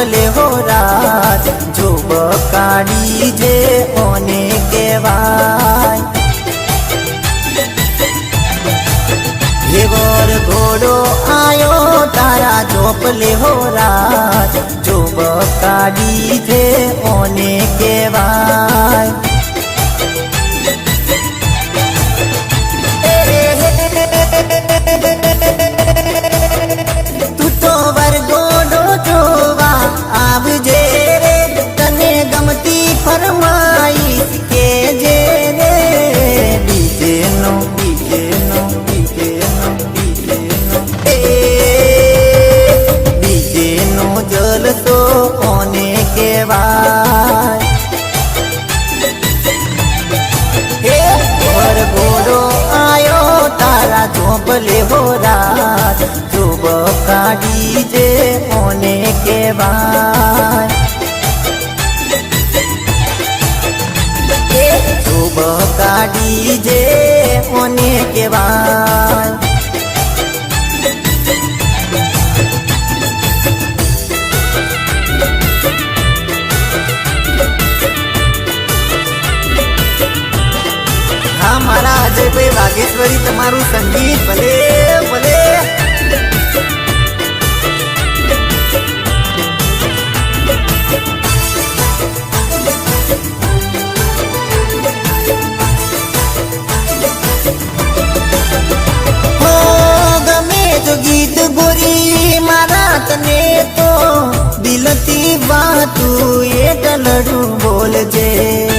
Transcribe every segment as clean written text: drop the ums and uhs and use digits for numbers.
ચોપલે હો રાત જો બકાડી જે ઓને કહેવાય ઘેવર ઘોડો આયો તારા ચોપલે હો રાત જો બકાડી જે ઓને કહેવાય તું તો વરઘોડો જોવા આવજે રે તને ગમતી ફરમાઈશ કે જે રે ડીજે નો જલસો કોને કહેવાય હે વરઘોડો આયો તારા ચોપલે હો રાત જો બકાડી જે ઓને કહેવાય જો બકાડી જે ઓને કહેવાય મારા અજયભાઈ વાઘેશ્વરી તમારું સંગીત ભલે ભલે હો ગમે જો ગીત ગોરી મારા તને તો દિલથી વાતું એ ટલડું બોલજે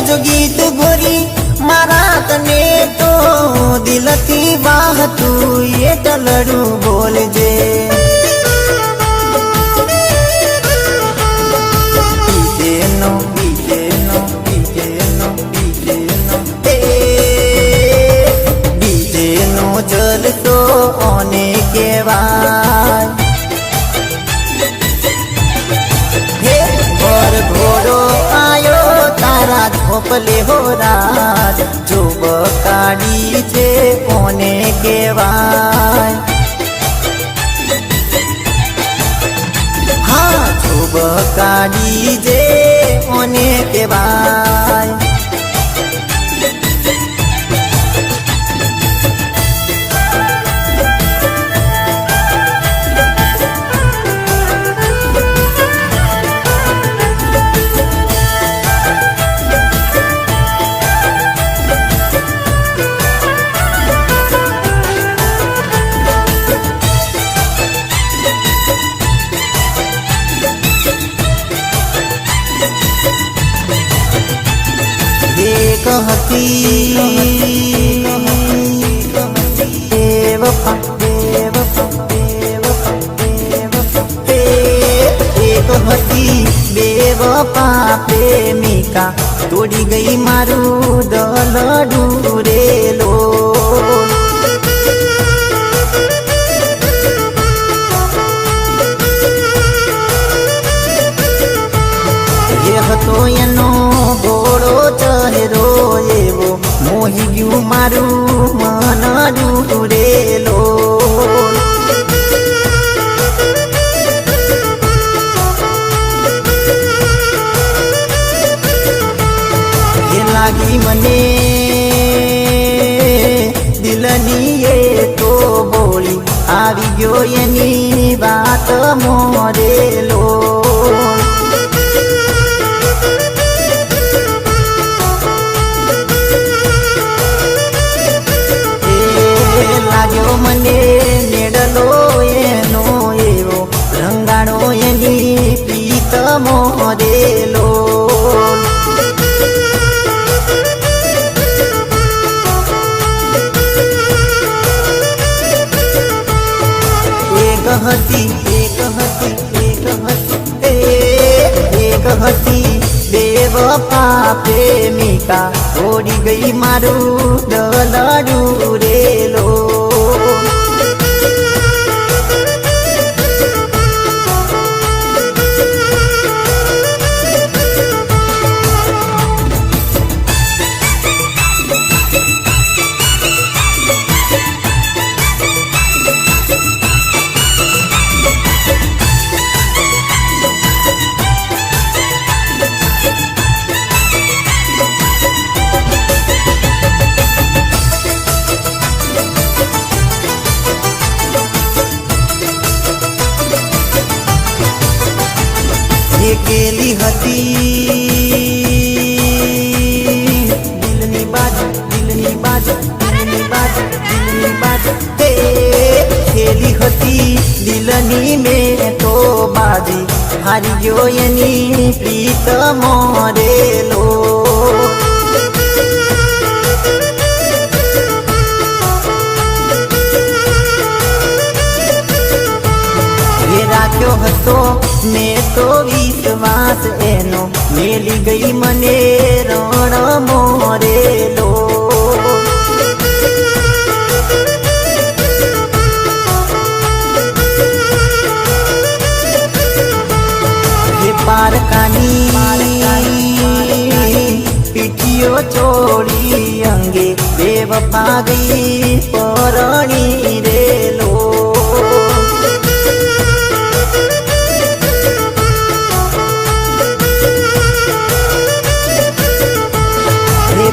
જો ગીત ગોરી મારા તને તો દિલથી વાહતું એ ટલડું બોલજે બીજેનો બીજેનો બીજેનો બીજેનો બીજેનો જલસો ઓને કહેવાય હે વરઘોડો આયો તારા ચોપલે હો રાત જો બકાડી છે કોને કહેવાય હા જો બકાડી જે કોને કહેવાય બેવફા પ્રેમિકા તોડી ગઈ મારું દલડું રેલો એ હતો એનો ઘોડો ચહેરો એવો મોહી ગયું મારું મન ડૂરેલો લાગી મને દિલની એ તો બોલી આવી ગયો એની વાત મોરેલો લાગ્યો મને નેડલો એનો એવો રંગાણો એની પીત મોરેલો એક હતી બેવફા પ્રેમિકા તોડી ગઈ મારું દલડું રેલો ગીત મોરેલો એ રાખ્યો હતો મેં તો વિશ્વાસ એનો મેલી ગઈ મને રણ મોરેલો પીઠીઓ ચોળી અંગે બેવફા ગઈ પરણી રેલો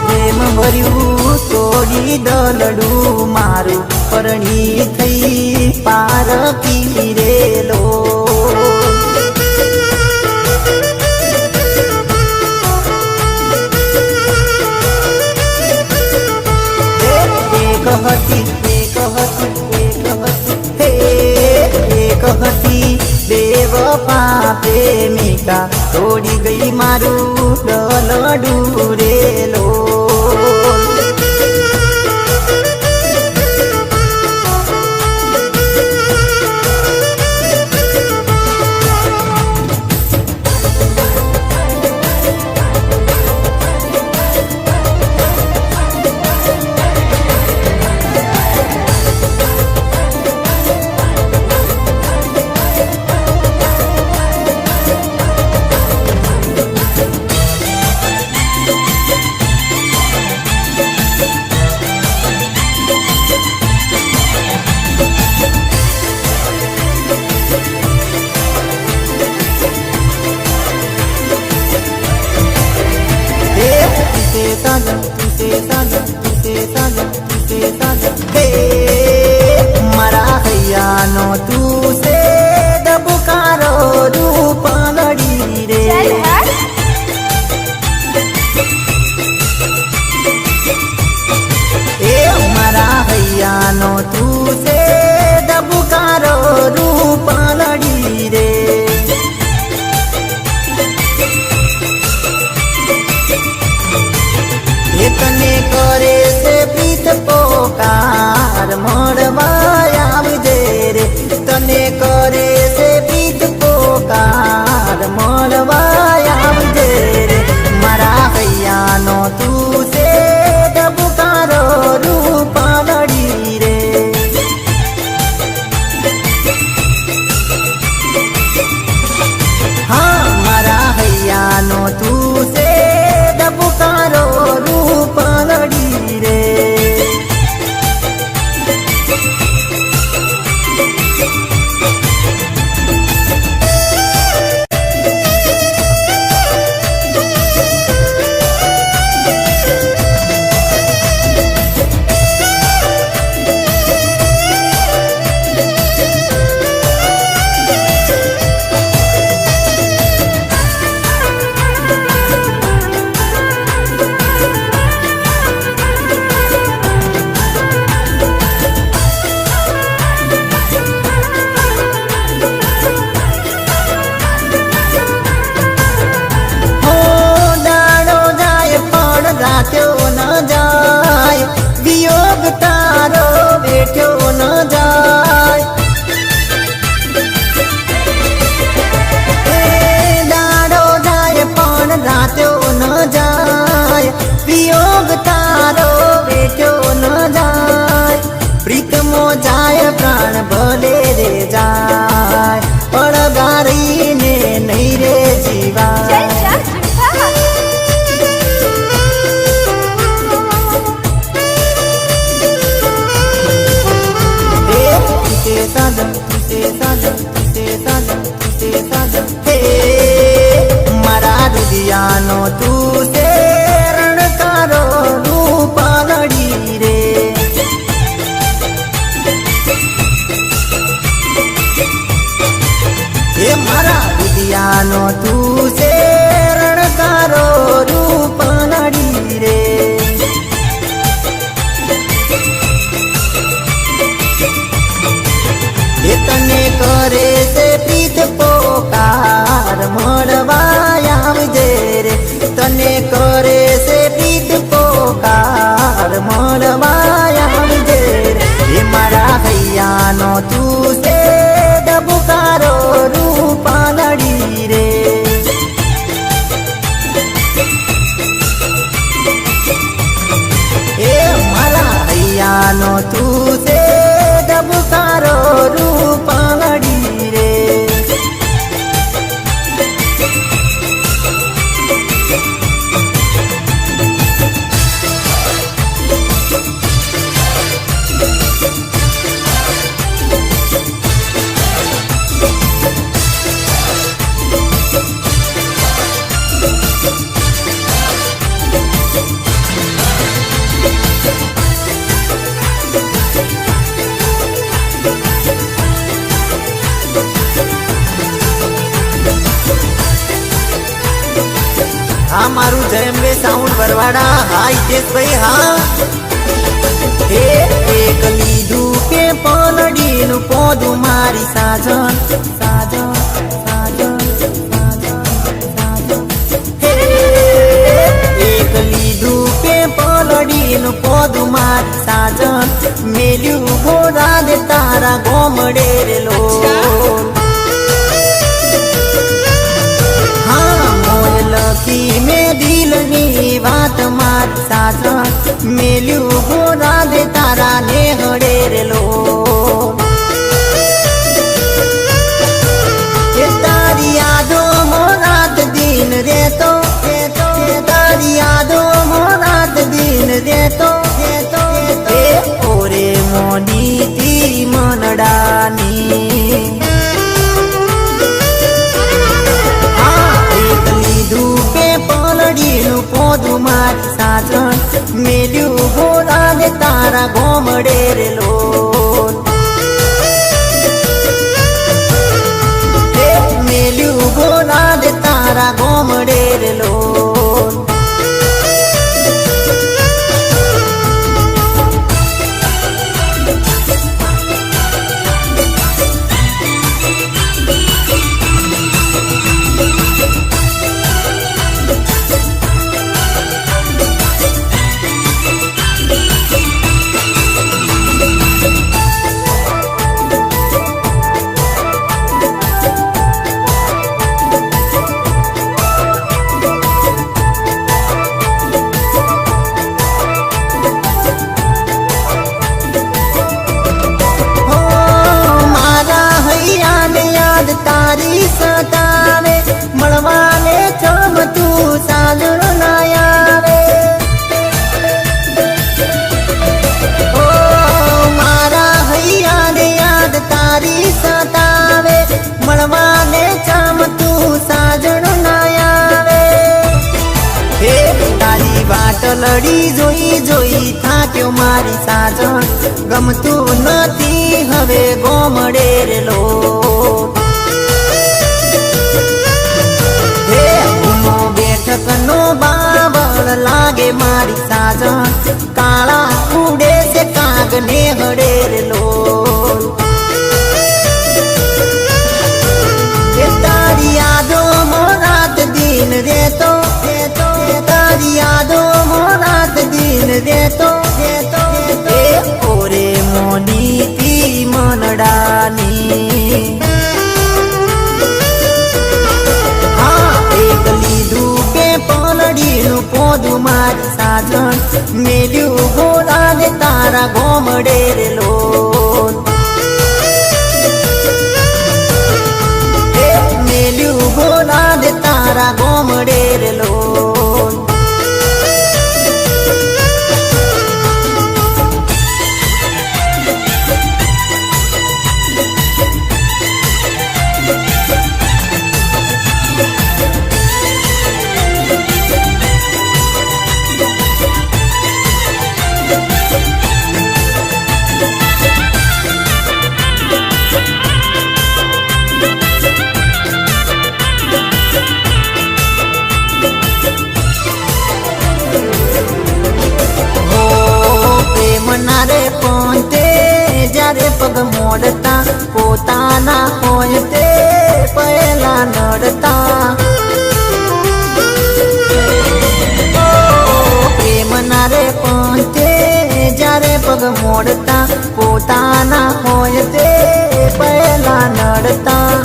પ્રેમ ભર્યું તોડી દલડું મારું પરણી થઈ પારકી રેલો એક હતી બેવફા પ્રેમિકા તોડી ગઈ મારું દલડું રેલો મારા હૈયાનો તું છે ડબકારો રૂપ લડી રે એ મારા હૈયાનો તું છે ડબકારો રૂપ લડી રે તને કરે છે પ્રીત પોકાર મળવા આવજે રે તને કરે છે પ્રીત પોકાર મળવા આવજે રે મારા હૈયાનો તું છે ડબકારો રૂપ લડી રે હા મારા હૈયાનો તું છે ડબકારો રૂપ કરે છે પ્રીત પોકાર મળવાય આવજે રે એ મારા હૈયાનો તું છે ડબુકારો રૂપાલડી રે એ મારા હૈયાનો તું છે ડબુકારો રૂપાલડી રે હા મારું જયંબે સાઉન્ડ ભરવાડા હા હિતેશભાઈ હા હે એક લીધું કે પલડીનું પોદું મારી સાજન સાજન સાજન સાજન હે એક લીધું કે પલડીનું પોદું મારી સાજન મેલ્યું ઘોડા દે તારા ગોમડે રે લો લખી મેં દિલની વાત માર સાજન મેલ્યું ઘોડા દે તારા ને હડે રેલો એ તારી યાદો મોરાત દિન રેતો તારી યાદો મોરાત દિન રેતો એ ઓરે મોની તી મનડાની પલડીનું પોદું મારી સાજન મેલ્યું ઘોડા દે તારા ગોમડે રે લોલ મેલ્યું ઘોડા દે તારા ગોમડે રે લોલ તારી સતાવે મળવાને ચમ તું સાજણો ના આવે ઓ મારા હૈયાને યાદ તારી સતાવે મળવાને ચમ તું સાજણો ના આવે હે તારી વાટ લડી જોઈ જોઈ થાક્યો મારી સાજણ ગમતું નથી હવે ગોમડે રે લો નો બાવળ લાગે મારી સાજન કાળા ઉડે છે કાગ ને હડે રે લોલ તારી યાદો મોરાત દિન રેતો તારી યાદો મોરાત દિન રેતો એ ઓરે મોની તી મનડાની પલડીનું પોદું મારી સાજન મેલ્યું ઘોડા દે તારા ગોમડે રે લોલ મેલ્યું ઘોડા દે તારા ગોમડે રે લોલ પગ મોડતા પોતાના હોય તે પહેલા નડતા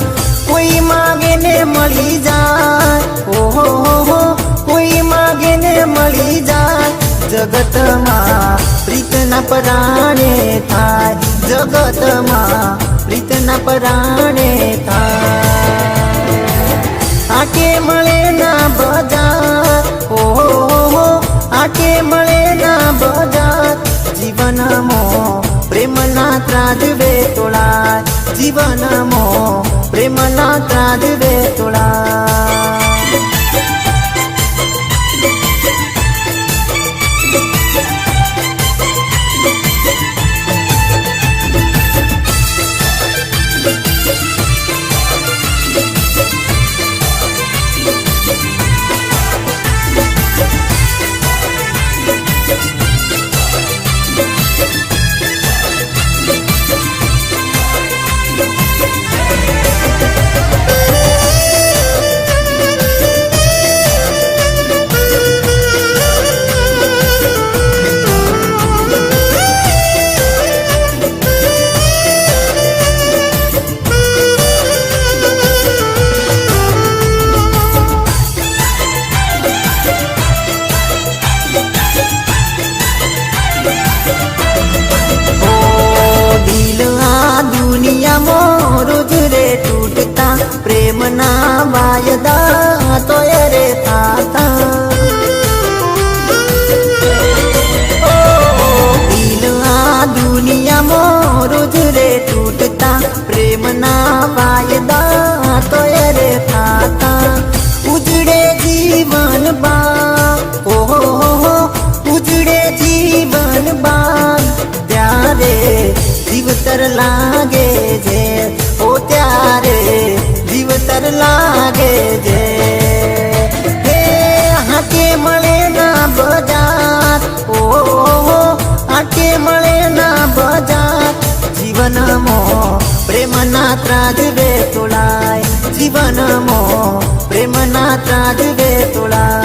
કોઈ માગે ને મળી જાય ઓહો કોઈ માગે ને મળી જાય જગતમાં પ્રીતના પરાણે થાય જગતમાં પ્રીતના પરાણે થાય આકે મળે ના બજાર ઓહો આકે મળે ના બજાર જીવનમાં પ્રેમના ત્રાજવે તોળાય જીવનમાં પ્રેમના ત્રાજવે તોળાય રોજ રે તૂટતા પ્રેમના વાયદા તોય રે થાતા દિલ આ દુનિયામાં રોજ રે તૂટતા પ્રેમના વાયદા તોય રે થાતા ઉજડે જીવન બા ઓહો ઉજડે જીવન બા ત્યારે જીવતર લાગે છે ઓ ત્યારે જીવતર લાગે છે હે હાકે મળે ના બજાર ઓહો હાકે મળે ના બજાર જીવનમાં પ્રેમના ત્રાજવે તોળાય જીવનમાં પ્રેમના ત્રાજવે તોળાય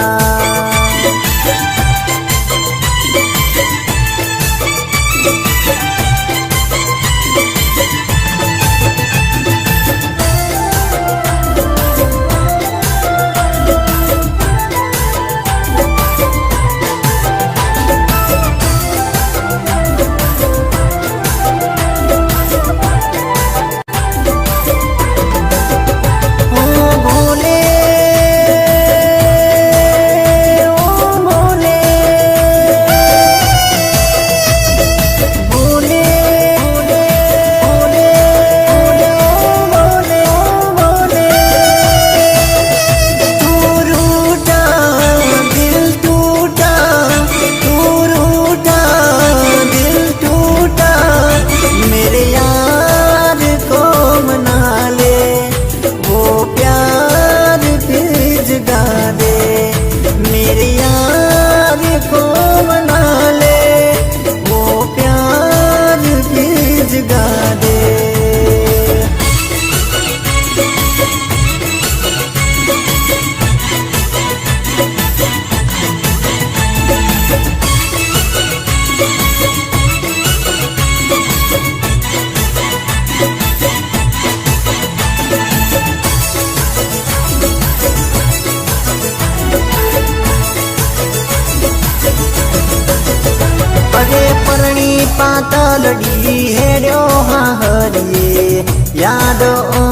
પાતલડી હેડ્યો હા હરિયે યાદ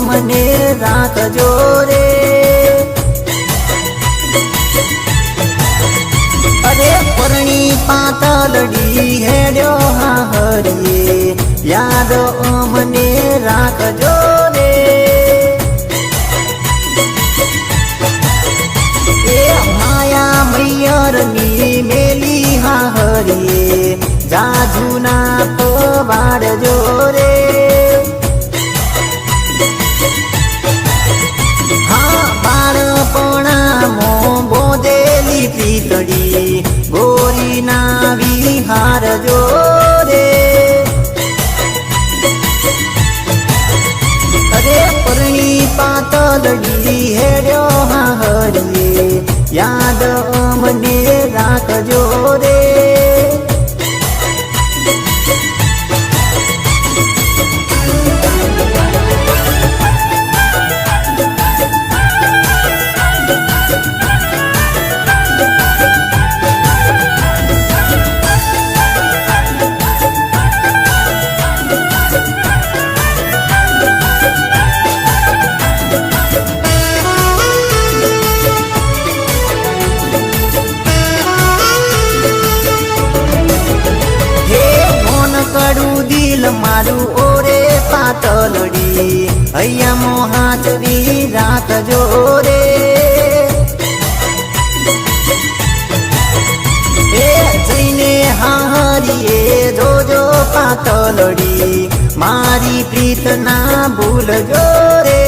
મને રાખજો રે અરે પરણી પાતલડી હેડ્યો હા હરિયે યાદ મને રાખજો રે એ માયા મૈયરની મેલી હા હરિયે જાજુના પવાડ જોરે હા બાળપણા મો બોધેલી પીતળી ગોરીના વિહાર જોરે અરે પરણી પાતલડી હેડ્યો હા હરિયે યાદ મને રાખજો રે લડી હૈયા હાચવી રાખજો રે એ જઈને હારીએ જોજો પાતલડી મારી પ્રીત ના ભૂલજો રે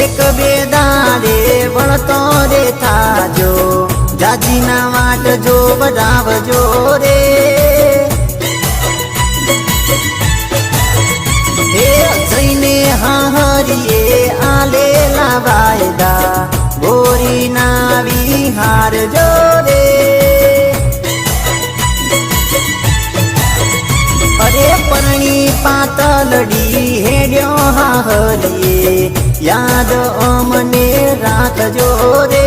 એક બે દાડે વળતો રે થાજો જાજીના વાટ જો બનાવજો રે હે જઈને હારીએ આલેલા વાયદા ગોરી ના વિહારજો રે અરે પરણી પાતલડી હેડ્યો હારીએ યાદ અમને રાખજો રે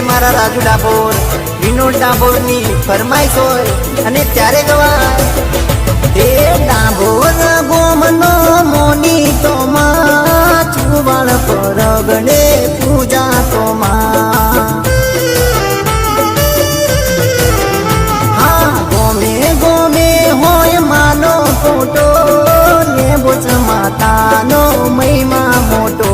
મારા રાજુ ડાબોર વિનોદ ડાબોર ની ફરમાઈશ હોય અને ત્યારે ગવાય એ ડાબોર ગોમનો મોની તો માં ચુવાળ પરગણે પૂજા તો માં હા ગોમે ગોમે હોય માનો ફોટો ને બોચ માતાનો મહિમા મોટો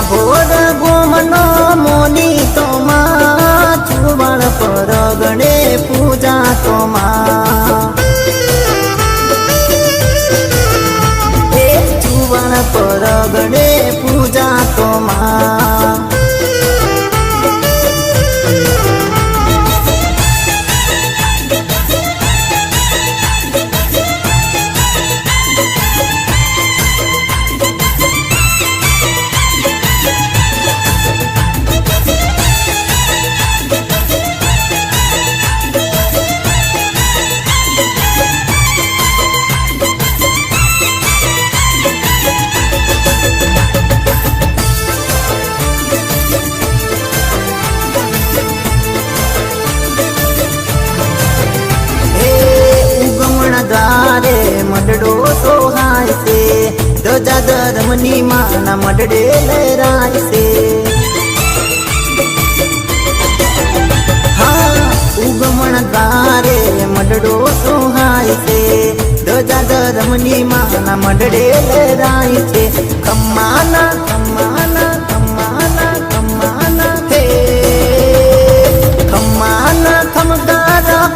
ભોર ગોમનો મોની તો માં ચુવાળ પરગણે પૂજા તો માં એ ચુવાળ પરગણે પૂજા તો માં મડડો સોહાય છે ધજા ધર્મની માના મડડે લહેરાય છે હા ઉગમણ દ્વારે મડડો સોહાય છે ધજા ધર્મની માના મડડે લહેરાય છે ખમ્માના ખમ્માના ખમ્માના ખમ્માના હે ખમ્માના ખમકાર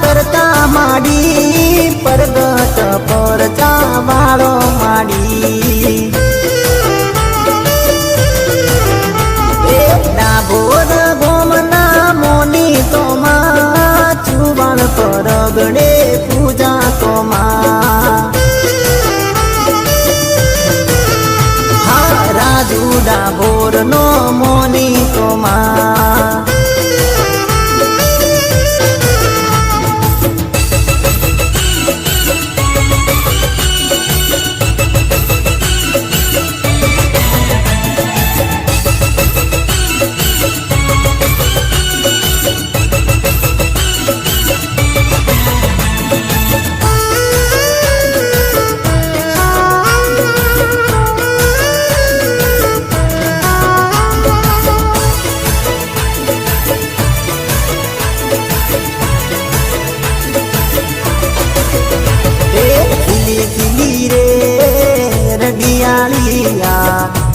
કરતા માડી પરગટ પર ચાવાળો માડી એ ડાબોર ગોમના મોની તો માં ચુવાળ પરગણે પૂજા તો માં હા રાજુ ડાબોર નો મોની તો માં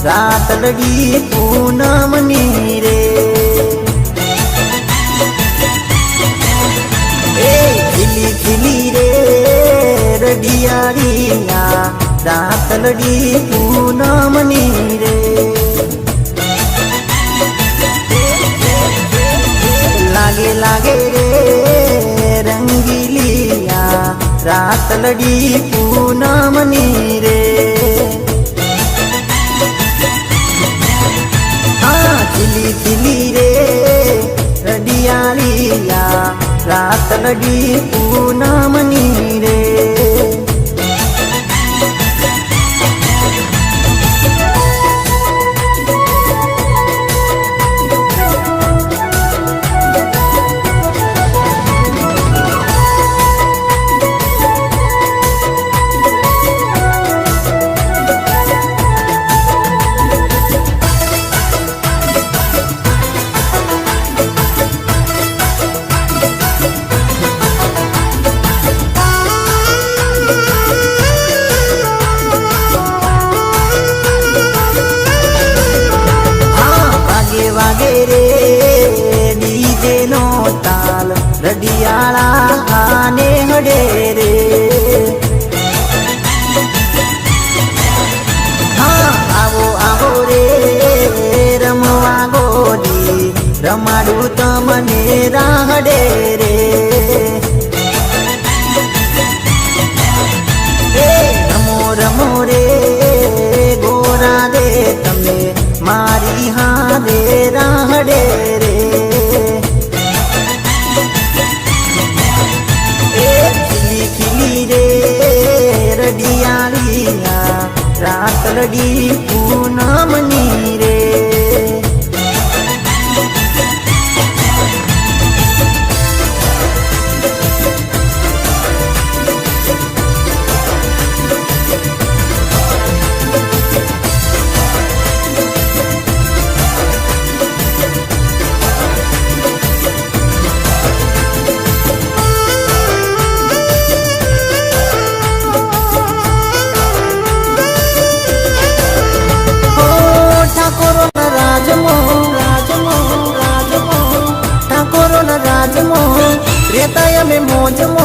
રાતલડી પૂનમની રે એ ખીલી ખીલી રે રડિયાળીયા રાતલડી પૂનમની રે લાગે લાગે રે રંગીલિયા રાતલડી પૂનમની રે ખીલી ખીલી રે રડિયા રમાડું તમને રાહડે રે રમો રમો રે ગોરા રે તમે મારી હારે રાહડે રે ખીલી ખીલી રે રડિયાળીયા રાતલડી પૂનમની રે રેતાય અમે મોજમો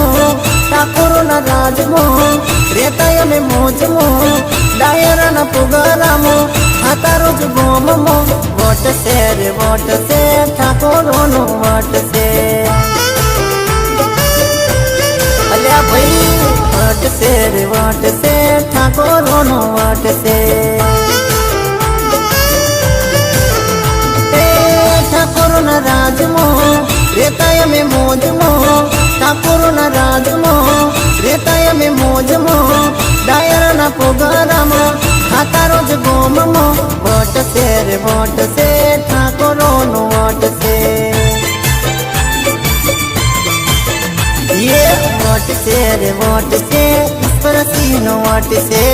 ઠાકોરના રાજમો રેતાય અમે મોજમો ડાયરાના પુગારામો આતા રોજ ગોમમો વોટ છે રે વોટ છે ઠાકોરોનો વોટ છે અલ્યા ભાઈ વોટ છે રે વોટ છે ઠાકોરોનો વોટ છે ઠાકોરના રાજમો રેતાય અમે મોજમો ઠાકોરના રાજમો રેતાય અમે મોજમો ડાયરાના પોગારામાં ખાતા રોજ ગોમમો વોટ છે રે વોટ છે ઠાકોરોનો વોટ છે વોટ છે રે વોટ છે ઈશ્વરસિંહનો વોટ છે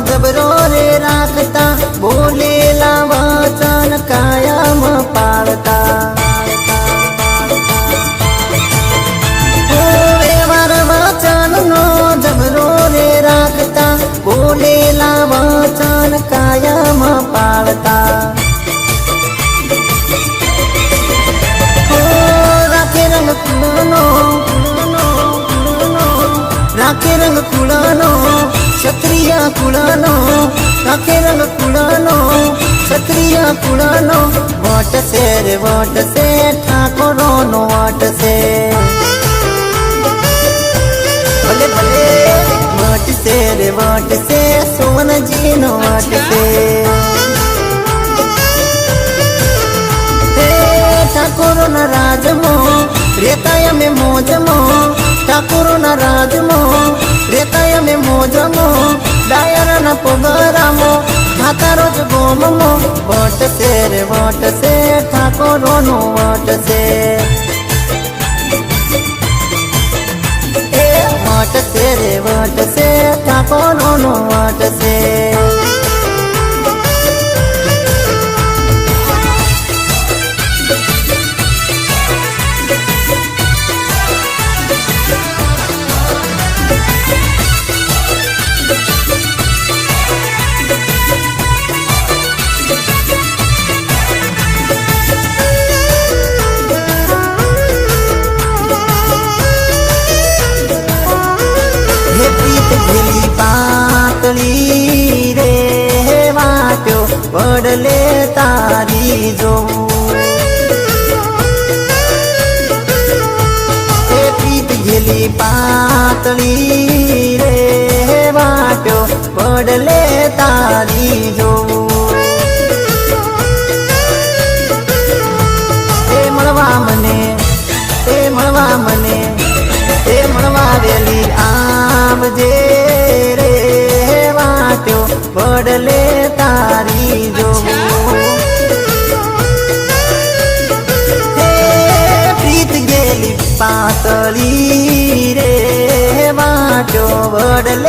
જબરો રે રાખતા બોલેલા વચન કાયમ પાળતા વ્યવહાર વચનનો જબરો રે રાખતા બોલેલા વચન કાયમ પાળતા રાખે રંગ કુળનો રાખે રંગ કુળનો ક્ષત્રિય કુળનો રાખે રંગ કુળનો ક્ષત્રિય કુળનો વોટ છે રે વોટ છે ઠાકોરોનો વોટ છે ભલે ભલે વોટ છે રે વોટ છે સોનજીનો વોટ છે ઠાકોરોના રાજમો રેતાય અમે મોજમો ઠાકોરોના રાજમો રેતાય અમે મોજમો ડાયરાના પોગારામો ખાતા રોજ ગોમમો વોટ છે રે વોટ છે ઠાકોરોનો વોટ છે વોટ છે રે વોટ છે ઠાકોરોનો વોટ છે ઘેલી પાતળી રે વાટ્યો વડલે તારી જોવું પ્રીત ઘેલી પાતળી રે વાટ્યો વડલે તારી જોવું એ મળવા મને એ મળવા મને એ મળવા વેલી આવજે રે વાટ્યો વડલે તારી જોવું પ્રીત ગેલી પાતળી રે વાટ્યો વડલે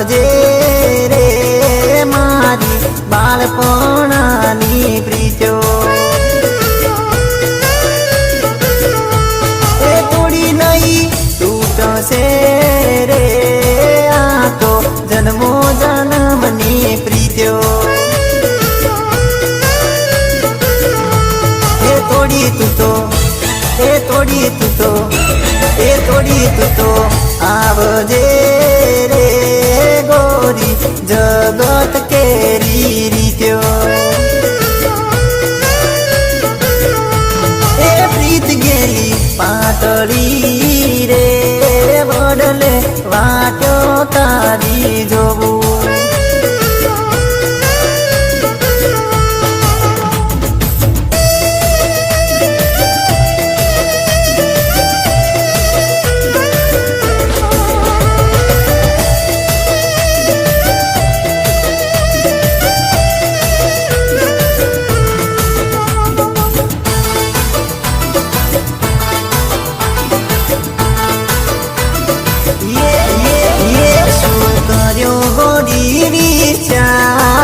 આવજે રે મારી બાળપણાની પ્રીતો એ તોડી નહીં તૂટશે રે આ તો જન્મો જન્મની પ્રીતો એ તોડી તું તો એ તોડી તું તો એ તોડી તું તો આવજે રે ગોરી જગત કેરી રીત્યો એ પ્રીત ગેલી પાતળી રે બદલે વાટ્યો તારી જોવું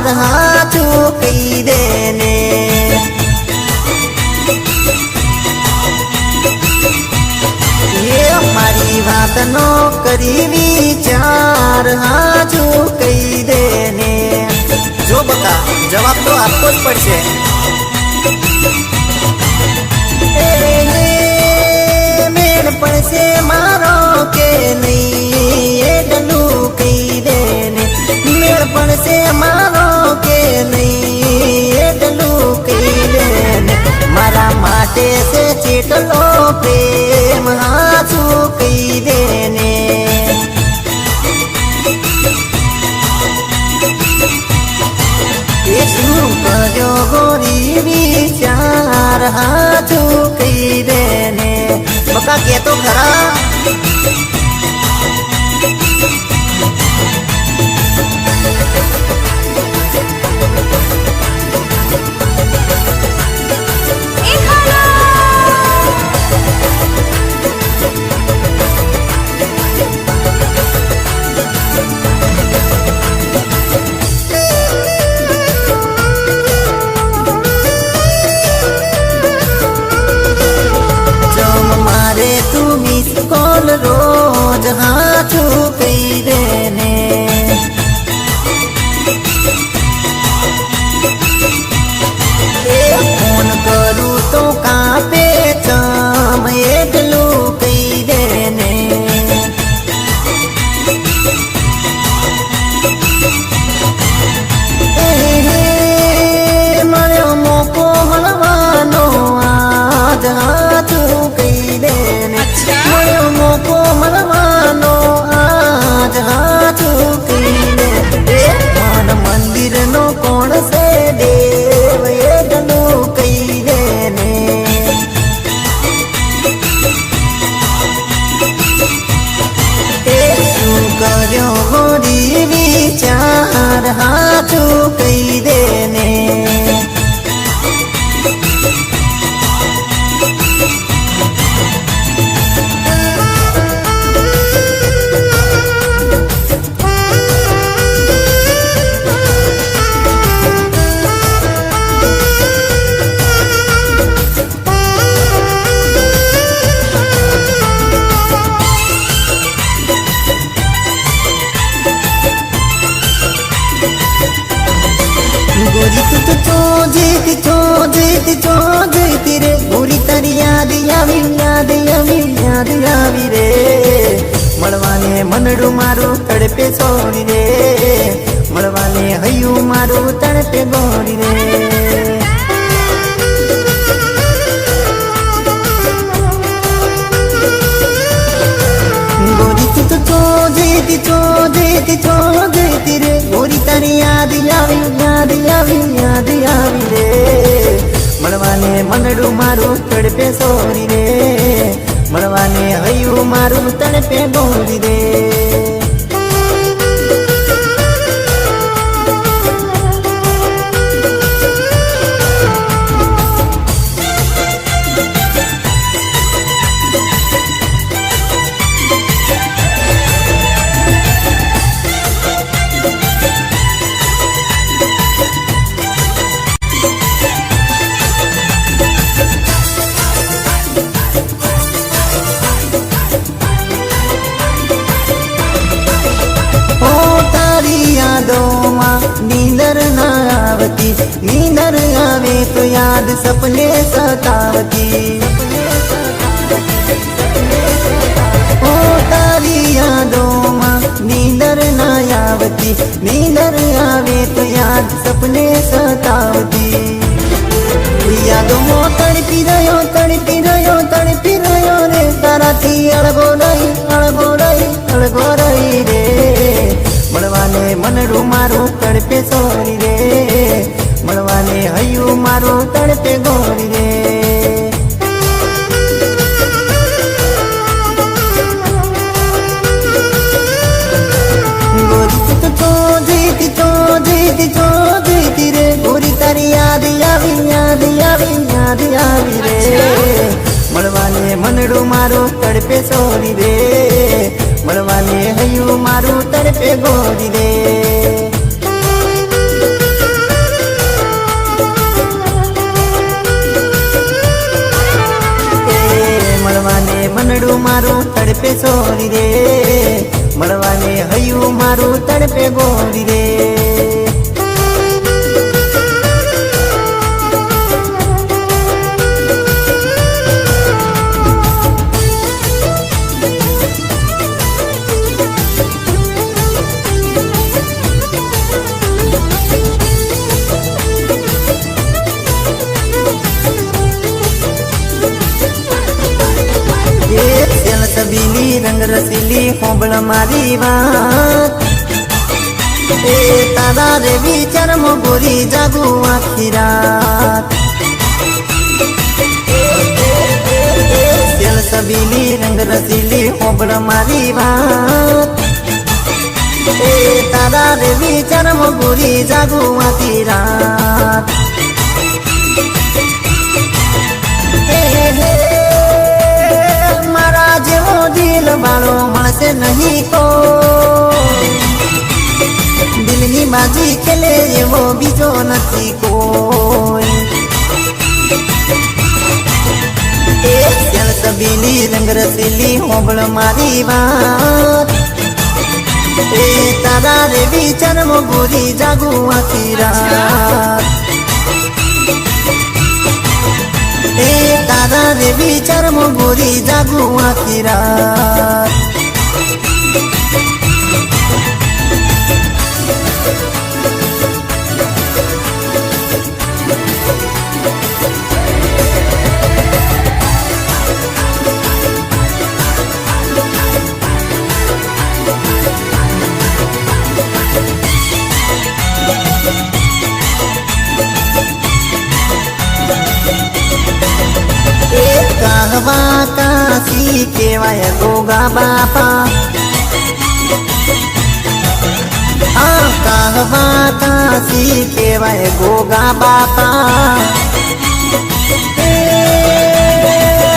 હાથું કહી દેને એ મારી વાત નો કરી વિચાર હાથું કહી દેને જો બકા જવાબ તો આપવો જ પડશે મેળ પડશે મારો કે નહીં એટલું કહી દેને મેળ પડશે મારો કે નહીં એટલું કહી દેને મારા માટે છે ચેટલો પ્રેમ હાચું કહી દેને એ શું કર્યો ગોરી વિચાર હાચું કહી દેને બકા કે તો ખરા કોલ રોજ હાથું કહી દેને એ ફોન કરું તો કાપે ચમ એટલું કહી દેને મળ્યો મોકો મળવાનો આજ હાથું કહી દેને મળ્યો મોકો મળવાનો આજ હાથું કહીને મન મંદિર નો કોણ છે દેવ એટલું કહી દેને એ શું કર્યો ગોરી વિચાર હાથું કહી દેને જોઈતી રે ગોરી તારી યાદ આવી રે મળવાને મનડું મારું તડપે છોડી રે મળવાને હૈયું મારું તડપે ગોરી રે ગોરી તું તો જોઈતી રે ગોરી તારી યાદ આવી રે મળવાને મનડું મારું તડપે સોરી રે મળવાને હૈયું મારું તડપે બોલી રે યાદોમાં નીંદર ના આવતી, નીંદર આવે તો યાદ સપને સતાવતી. ઓ તારી યાદોમાં નીંદર ના આવતી, નીંદર આવે તો યાદ સપને સતાવતી. યાદોમાં તડપી રહ્યો, તડપી રહ્યો, તડપી રહ્યો રે, તારાથી અળગો રહી, અળગો રહી, અળગો રહી રે. મળવાને મનડું મારું તડપે સોરી રે, મળવાને હૈયું મારું તડપે ગોરી રે. ગોરી તો ચોધીતી, ચોધીતી, ચોધીતી રે, ગોરી તારી યાદ આવી, યાદ આવી, યાદ આવી રે. મળવાને મનડું મારું તડપે સોરી રે, મળવાને હૈયું મારું તડપે ગોરી રે. મળવાને મનડું મારું તડપે સોરી રે, મળવાને હૈયું મારું તડપે ગોરી રે. સબીલી રંગ રસીલી હોબળ મારી વાત, એ તારા રે વિચારમાં ગોરી જાગું આખી રાત. સબીલી રંગ રસીલી હોબળ મારી વાત, એ તારા રે વિચારમાં ગોરી જાગું આખી રાત. મારા જેવો દિલ વાળો મળશે નહીં કો, દિલની બાજી ખેલે એવો બીજો નથી કોઈ. સબીલી રંગ રસીલી હોબળ મારી વાત, એ તારા રે વિચારમાં ગોરી જાગું આખી રાત. એ તારા રે વિચારમાં ગોરી જાગું આખી રાત. કહવા કાશી કહેવાય ગોગા બાપા, હા કહવા કાશી કહેવાય ગોગા બાપા.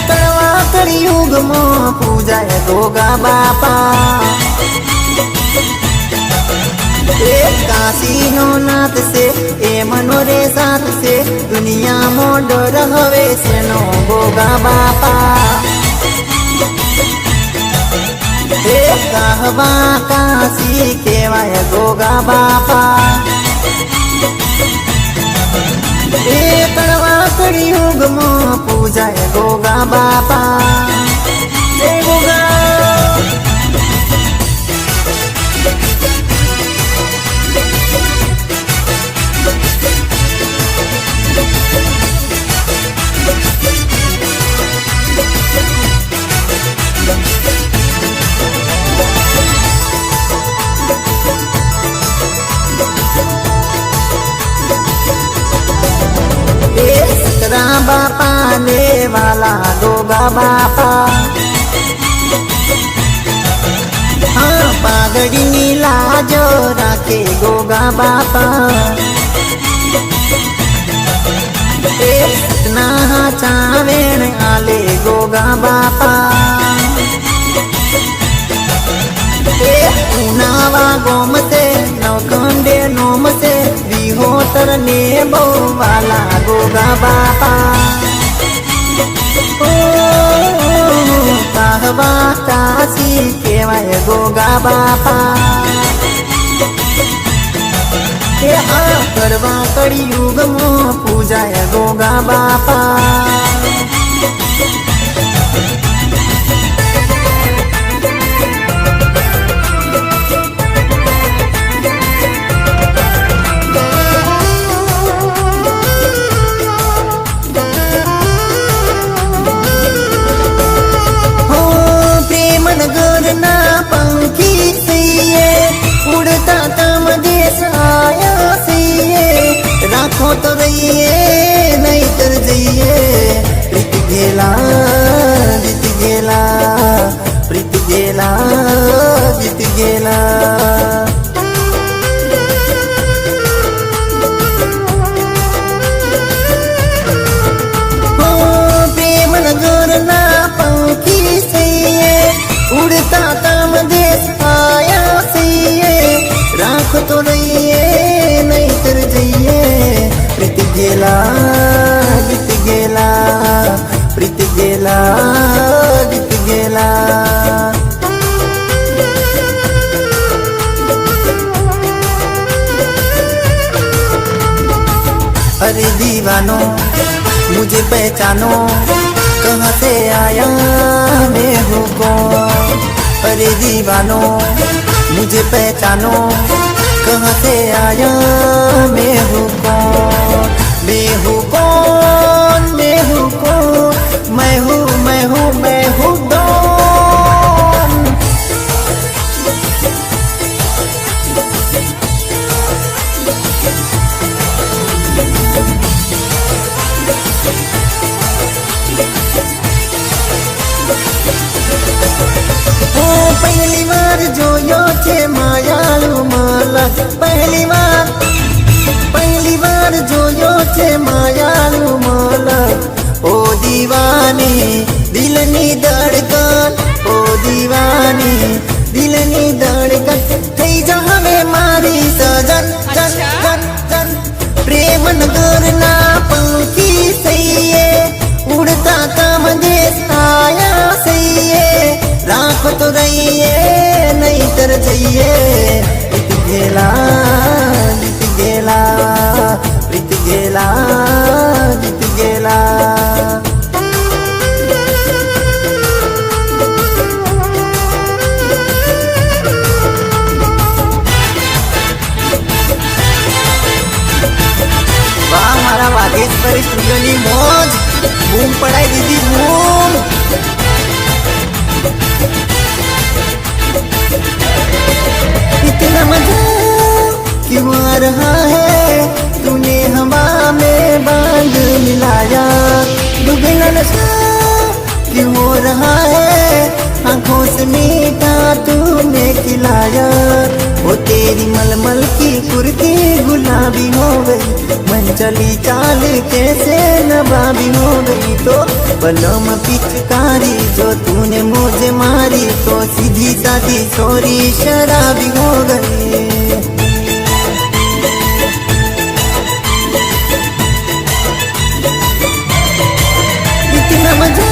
તળવા કળિયુગમાં પૂજાય ગોગા બાપા. કાશી નો નાથ છે એ મનોરે સાથ છે, દુનિયામાં ડર હવે છે નો ગોગા બાપા. કહવા કાશી કહેવાય ગોગા બાપા, એ કડવા કળિયુગમાં પૂજાય ગોગા બાપા. જય ગોગા. બાપા ને વાલા ગોગા બાપા, હા પાઘડીની લાજો રાખે ગોગા બાપા. ના ચાવેણ આલે ગોગા બાપા. ઉનાવા ગોમતે નવખંડે નોમતે, વિહોતર ને બહુ વાલા ગોગા બાપા. કહવા કાશી કહેવાય ગોગા બાપા. कड़ियुग मो पूजाय गोगा बापा। पंखी सीए उड़ता तम देश आया सीए, राखो तो रहिए नहीं तर जाइए। प्रीत गेला जीत गेला, प्रीत गेला जीत गेला। प्रेम नगर ना पंखी सीए उड़ता तम देश आया सीए, राख तो रहिए नहीं तर जाइए। प्रीत गेला गीत गेला, प्रीत गेला गीत गेला। अरे दीवानो मुझे पहचानो, कहाँ से आया मैं हूँ कौन। अरे दीवानो मुझे पहचानो, कहाँ से आया मैं हूँ कौन। मैं हूँ कौन, मैं हूँ कौन, मैं हूँ मैं हूँ मैं हूँ डॉन। पहली बार जो यो छे मायालू मालक, पहली बार जो यो छे मायालू मालक। ओ दीवानी दिलनी धड़कन, ओ दीवानी दिलनी धड़कन, थई जा हमें मारी सजन जन जन जन। प्रेम नगर ना पंखी सही उड़ता तम देश आया सही, राख तो रहिए नहीं तर जाइए। प्रीत गेला जीत गेला, प्रीत गेला जीत गेला। वाह हमारा वागेश्वरी स्टूडियोनी मौज, बूम पड़ाई दीदी बूम। इतना मजा क्यों आ रहा है, तूने हवा में बांध मिलाया। दुगना नशा क्यों हो रहा है, आंखों से मीठा तूने खिलाया। वो तेरी मलमल की कुर्ती गुलाबी हो गई, मन चली चाल कैसे नवाबी हो गई। तो बलम पिचकारी जो तूने मुझे मारी, तो सीधी सादी सोरी शराबी हो गई। इतना मजा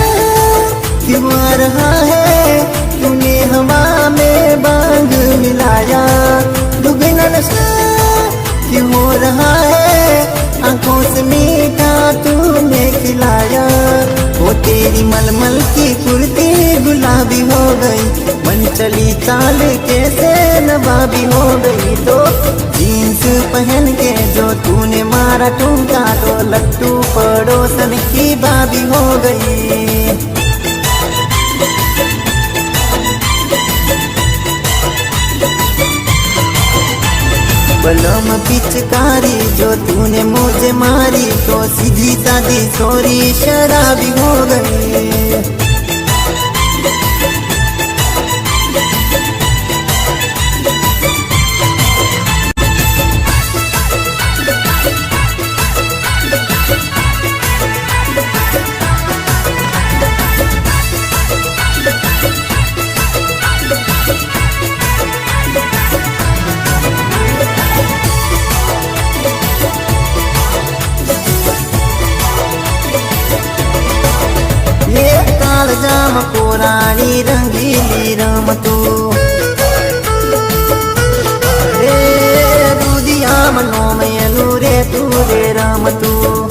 क्यों आ रहा है, तूने हवा में बांध मिलाया। दुगना नशा क्यों हो रहा है, आंखों से मीठा तूने खिलाया। वो तेरी मलमल की कुर्ती गुलाबी हो गई, मन चली चाल कैसे नवाबी हो गई। तो जीन्स पहन के जो तूने मारा ठुमका, तो लट्टू पड़ोसन की बाबी हो गई। बलम पिचकारी जो तूने मुझे मारी, तो सीधी सादी सोरी शराबी हो गई। जाम पुराणी रंगीली रमतू रे दुदिया मनो में लूरे રહેતું રે રમતું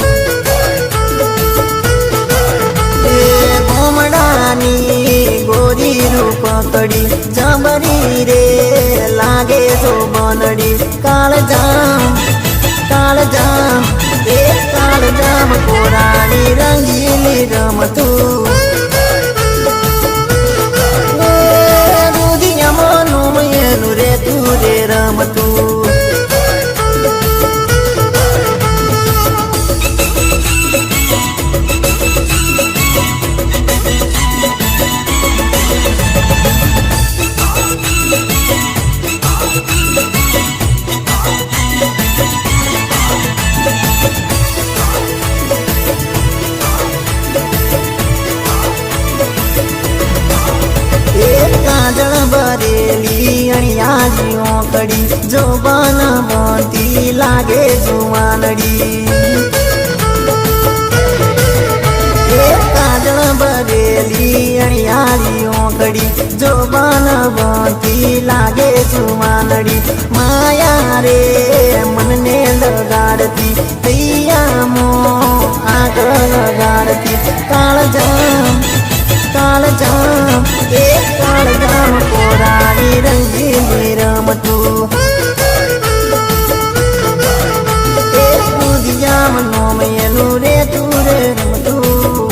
એ ગોમડાની ગોરી રૂપ કડી જબરી રે લાગે જો બનડી કાળજામ એ કાળજામ કોરાની રંગીલી રમતું દુધિયામાં એનું રહેતું રે રમતું કાજળ ભરેલી અણિયાજીઓ કડી જોબાન મોતી લાગે જુવાનડી કાજળ ભરેલી અણિયાજીઓ કડી જોબાન મોતી લાગે જુવાનડી માયા રે મનને લગાડતી તૈયામો આગળ લગાડતી કાળજામ એ કાળજામ કોરાની રંગીલી રમતું એ દુધિયામ નોમયનું રહેતું રે રમતું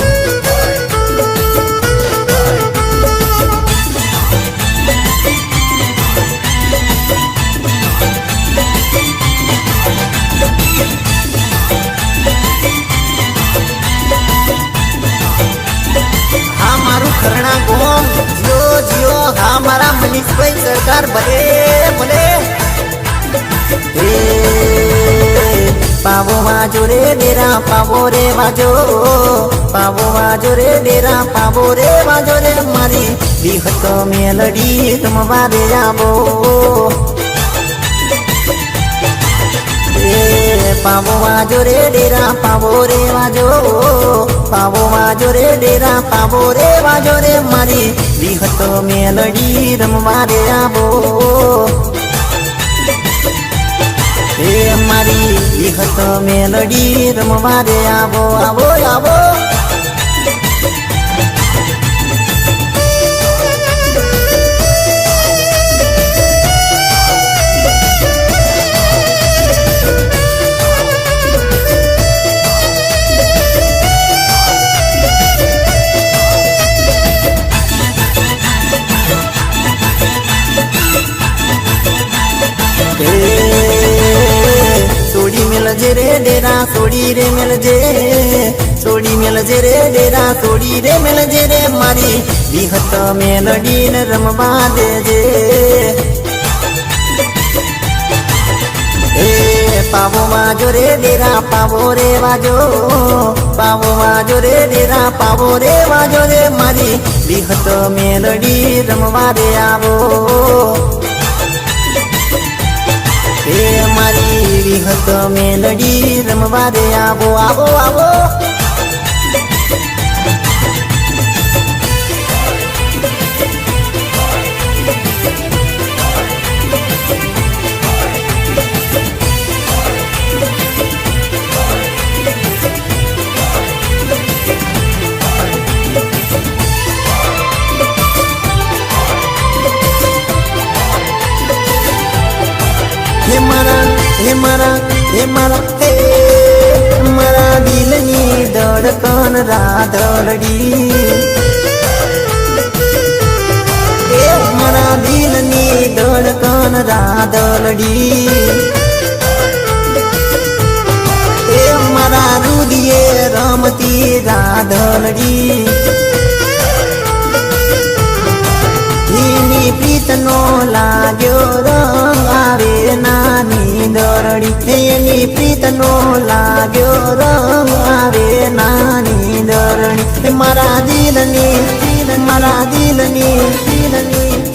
ખરણા ગોમ જીઓ હા મારા મનીષભાઈ સરકાર ભલે ભલે પાવો વાજો રે ડેરા પાવો રે વાજો રે ડેરા પાવો રે વાજો રે મારી વિહત મેલડી રમવા રે આવો પાવો વાજો રે ડેરા પાવો રે વાજો રે ડેરા પાવો રે વાજો રે મારી વિહત મેલડી રમવા રે આવો મારી વિહત મેલડી રમવા રે આવો આવો આવો રે ડેરા સોડી રે મેલજે રે ડેરા સોડી રે મેલજે રે મારી વિહત મેલડી ને રમવા દેજે પાવો વાજો રે ડેરા પાવો રે વાજો રે ડેરા પાવો રે વાજો રે મારી વિહત મેલડી રમવા દે આવો મારી વિહત મેલડી રમવા દે આવો આવો આવો મારા દિલની ધડકન રાધડડી મારા દિલની ધડકન રાધડડી મારા રુદિયે રમતી રાધડડી ધીમી પ્રીતનો લાગ્યો રંગ આવે નાની દરડી એની પ્રીતનો લાગ્યો રંગ આવે નાની દરડી મારા દિલની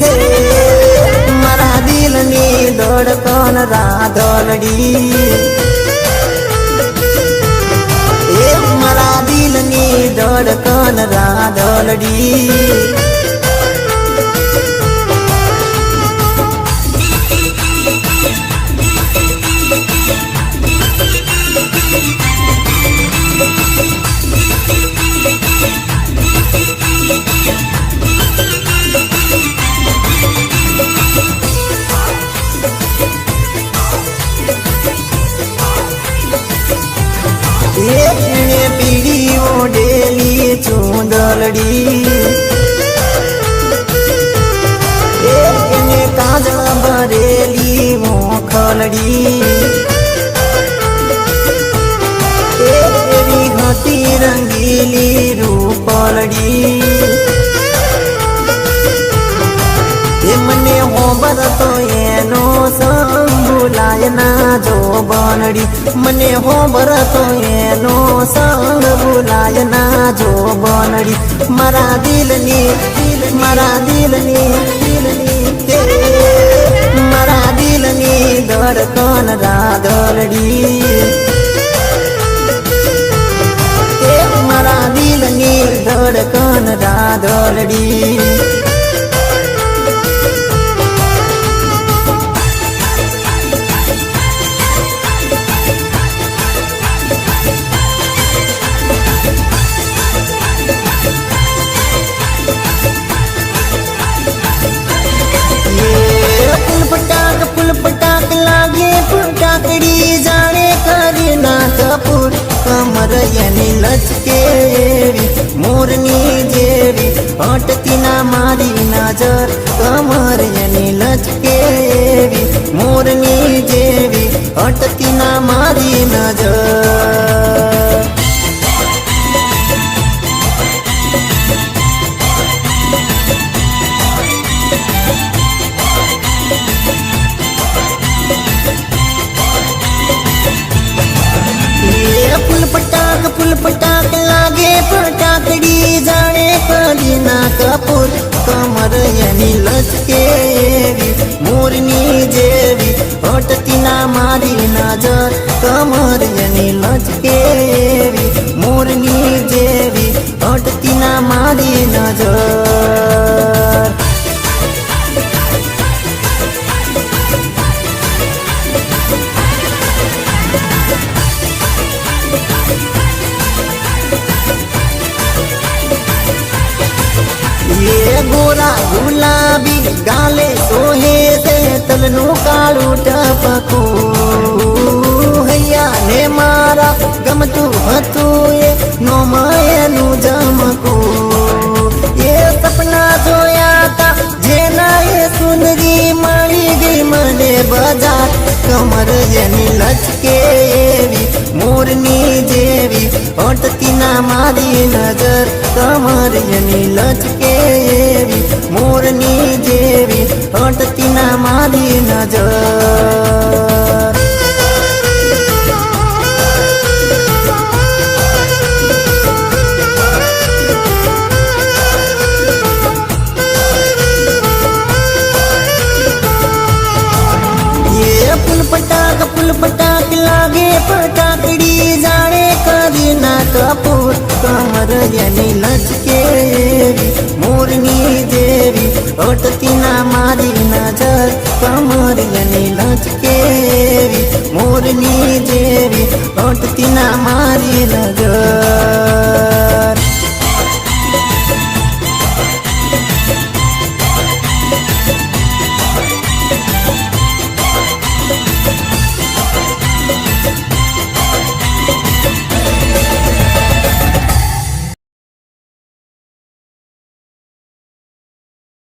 હે મારા દિલની ધડકન રાધડડી મારા દિલની ધડકન રાધડડી એકને પીળી ઓઢેલી ચૂંદલડી, એકને કાજળ ભરેલી મોખલડી, એક એવી હતી રંગીલી રૂપલડી, એ મને હોબર તો એનો સંગ ભૂલાય ના જો બનડી, મને હોબર તો એનો સંગ ભૂલાય ના જો બનડી, મારા દિલની મારા દિલની ધડકન રાધલડી, મારા દિલની ધડકન રાધલડી. ફૂલ પટાક લાગે ફટાકડી જાણે કરી ના કપૂર, કમર એની લચકે એવી મોરની જેવી અટતી ના મારી નજર, કમર એની લચકે એવી મોરની જેવી અટતી ના મારી નજર. ફૂલ પટાક લાગે ફટાકડી જાણે કરી ના કપૂર, કમર એની લચકે એવી મોરની જેવી અટતી ના મારી નજર, કમર એની લચકે એવી મોરની જેવી અટતી ના મારી નજર. ગોરા ગુલાબી ગાલે સોહે છે તલનું કાળું ટપકું, હૈયા ને મારા ગમતું હતું એ નોમયનું જમકું, એ સપના જોયા તા જેના એ સુંદરી મળી ગઈ મને બજાર, કમર એની લચકે એવી મોરની જેવી અટતી ના મારી નજર, કમર એની લચકે એવી મોરની જેવી અટતી ના મારી નજર. ફૂલ પટાક લાગે ફટાકડી જાણે કરી ના કપૂર, કમર એની લચકે